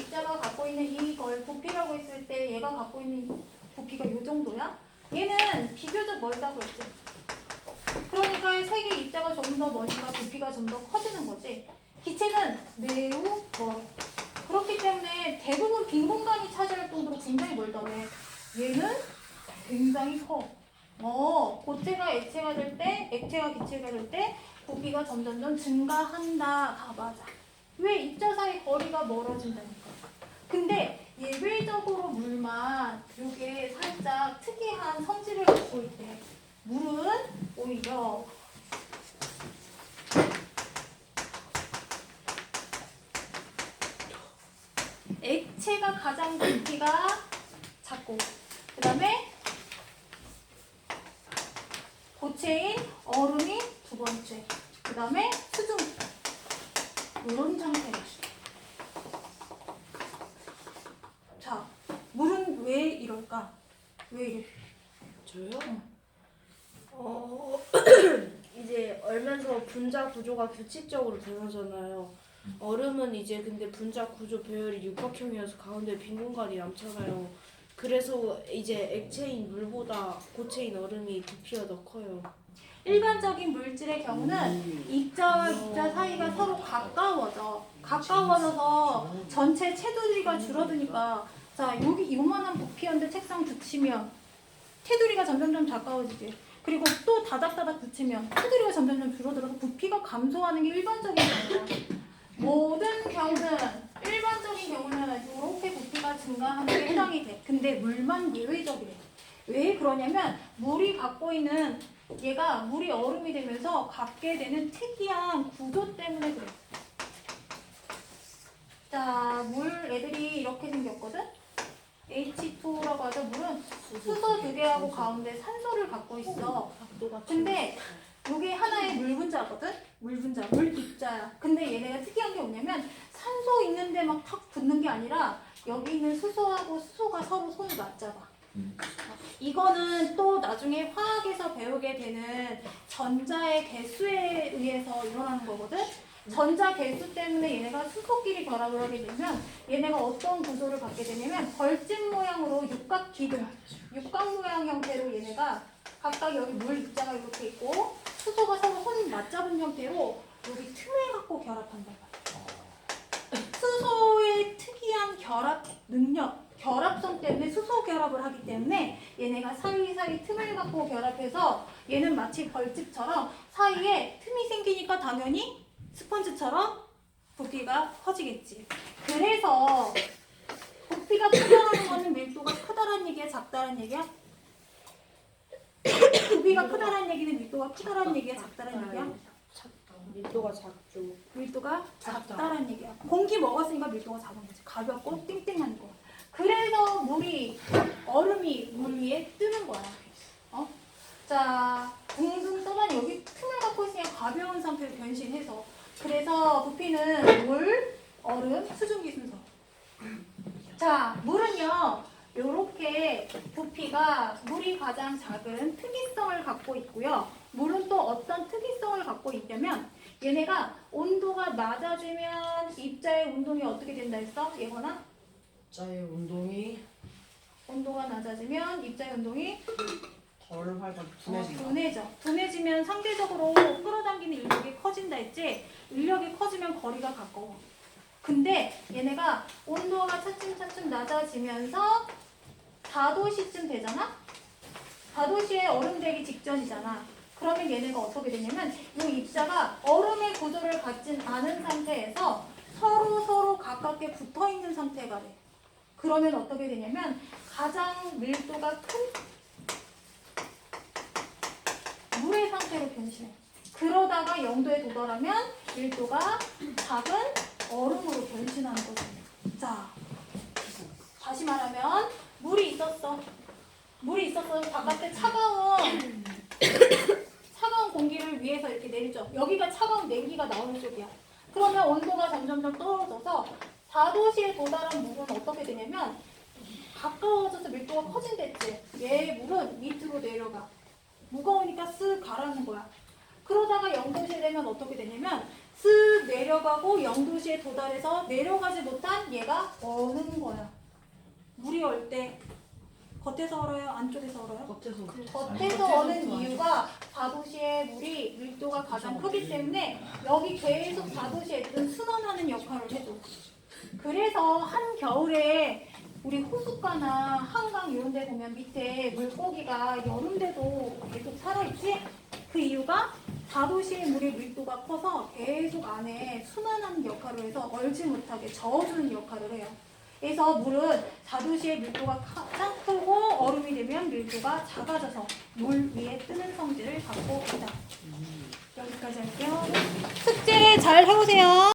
입자가 갖고 있는 이걸 부피라고 했을 때 얘가 갖고 있는 부피가 이 정도야? 얘는 비교적 멀다고 했지. 그러니까 색의 입자가 좀 더 머니까 부피가 좀 더 커지는 거지. 기체는 매우 멀어. 그렇기 때문에 대부분 빈 공간이 차지할 정도로 굉장히 멀다며. 얘는 굉장히 커. 고체가 액체가 될 때, 액체가 기체가 될 때 부피가 점점점 증가한다. 맞아. 왜 입자 사이 거리가 멀어진다니까. 근데 예외적으로 물만 이게 살짝 특이한 성질을 갖고 있대. 물은 오히려 액체가 가장 부피가 작고, 그 다음에 고체인 얼음이 두 번째, 그 다음에 수증, 이런 상태다. 자, 물은 왜 이럴까? 왜 이래? 저요? 이제 얼면서 분자 구조가 규칙적으로 되어잖아요. 얼음은 이제 근데 분자 구조 배열이 육각형이어서 가운데 빈 공간이 남잖아요. 그래서 이제 액체인 물보다 고체인 얼음이 부피가 더 커요. 일반적인 물질의 경우는 입자와 입자 사이가 서로 가까워져서 전체 체두리가 줄어드니까, 자, 여기 요만한 부피였는데 책상 붙이면 테두리가 점점점 가까워지지. 그리고 또 다닥다닥 붙이면 테두리가 점점점 줄어들어서 부피가 감소하는 게 일반적인 경우야. 모든 경우는, 일반적인 경우는 이렇게 부피가 증가하는 게 해당이 돼. 근데 물만 예외적이래. 왜 그러냐면 물이 갖고 있는, 얘가 물이 얼음이 되면서 갖게 되는 특이한 구조 때문에 그래. 자, 물 애들이 이렇게 생겼거든? H2라고 하죠. 물은 수소 두 개하고 가운데 산소를 갖고 있어. 근데 이게 하나의 물 분자거든? 물 분자, 물 입자야. 근데 얘네가 특이한 게 뭐냐면 산소 있는데 막 탁 붙는 게 아니라 여기 있는 수소하고 수소가 서로 손을 맞잡아. 이거는 또 나중에 화학에서 배우게 되는 전자의 개수에 의해서 일어나는 거거든? 전자 개수 때문에 얘네가 수소끼리 결합을 하게 되면 얘네가 어떤 구조를 갖게 되냐면 벌집 모양으로 육각 기둥, 육각 모양 형태로 얘네가 각각 여기 물 입자가 이렇게 있고 수소가 서로 손 맞잡은 형태로 여기 틈을 갖고 결합한단 말이야. 수소의 특이한 결합 능력, 결합성 때문에 수소 결합을 하기 때문에 얘네가 사이사이 틈을 갖고 결합해서 얘는 마치 벌집처럼 사이에 틈이 생기니까 당연히 스펀지처럼 부피가 커지겠지. 그래서 부피가 크다라는 거는 밀도가 크다라는 얘기야, 작다라는 얘기야? 부피가 크다라는 얘기는 밀도가 크다라는 얘기야, 작다라는 얘기야? 밀도가 작죠. 밀도가 작다라는 얘기야. 공기 먹었으니까 밀도가 작은 거지. 가볍고 띵띵한 거. 그래서 얼음이 물 위에 뜨는 거야. 자, 둥둥 떠다니 여기 틈을 갖고 있으니까 가벼운 상태로 변신해서. 그래서 부피는 물, 얼음, 수증기 순서. 자, 물은요, 요렇게 부피가 물이 가장 작은 특이성을 갖고 있고요. 물은 또 어떤 특이성을 갖고 있냐면 얘네가 온도가 낮아지면 입자의 운동이 어떻게 된다 했어? 예거나? 입자의 운동이 온도가 낮아지면 입자의 운동이 덜 활발 둔해진다. 둔해지면 상대적으로 끌어당기는 인력이 커진다 했지? 인력이 커지면 거리가 가까워. 근데 얘네가 온도가 차츰차츰 낮아지면서 4도씨쯤 되잖아? 4도씨에 얼음 되기 직전이잖아. 그러면 얘네가 어떻게 되냐면 이 입자가 얼음의 구조를 갖진 않은 상태에서 서로 가깝게 붙어있는 상태가 돼. 그러면 어떻게 되냐면 가장 밀도가 큰 물의 상태로 변신해. 그러다가 0도에 도달하면 밀도가 작은 얼음으로 변신하는 거죠. 자, 다시 말하면 물이 있었어. 바깥에 차가운 공기를 위해서 이렇게 내리죠. 여기가 차가운 냉기가 나오는 쪽이야. 그러면 온도가 점점점 떨어져서 4도씨에 도달한 물은 어떻게 되냐면 가까워져서 밀도가 커진댔지. 얘 물은 밑으로 내려가. 무거우니까 쓱 가라는 거야. 그러다가 0도씨 되면 어떻게 되냐면 쓱 내려가고 0도시에 도달해서 내려가지 못한 얘가 어는 거야. 물이 얼 때 겉에서 얼어요? 안쪽에서 얼어요? 겉에서 겉에서 어는 이유가 4도시의 물이 밀도가 가장 크기 때문에 여기 계속 4도시 애들은 순환하는 역할을 해줘. 그래서 한겨울에 우리 호숫가나 한강 이런 데 보면 밑에 물고기가 여름대도 계속 살아있지? 그 이유가 4도시의 물의 밀도가 커서 계속 안에 순환하는 역할을 해서 얼지 못하게 저어주는 역할을 해요. 그래서 물은 4도시의 밀도가 가장 크고 얼음이 되면 밀도가 작아져서 물 위에 뜨는 성질을 갖고 있다. 여기까지 할게요. 숙제 잘 해오세요.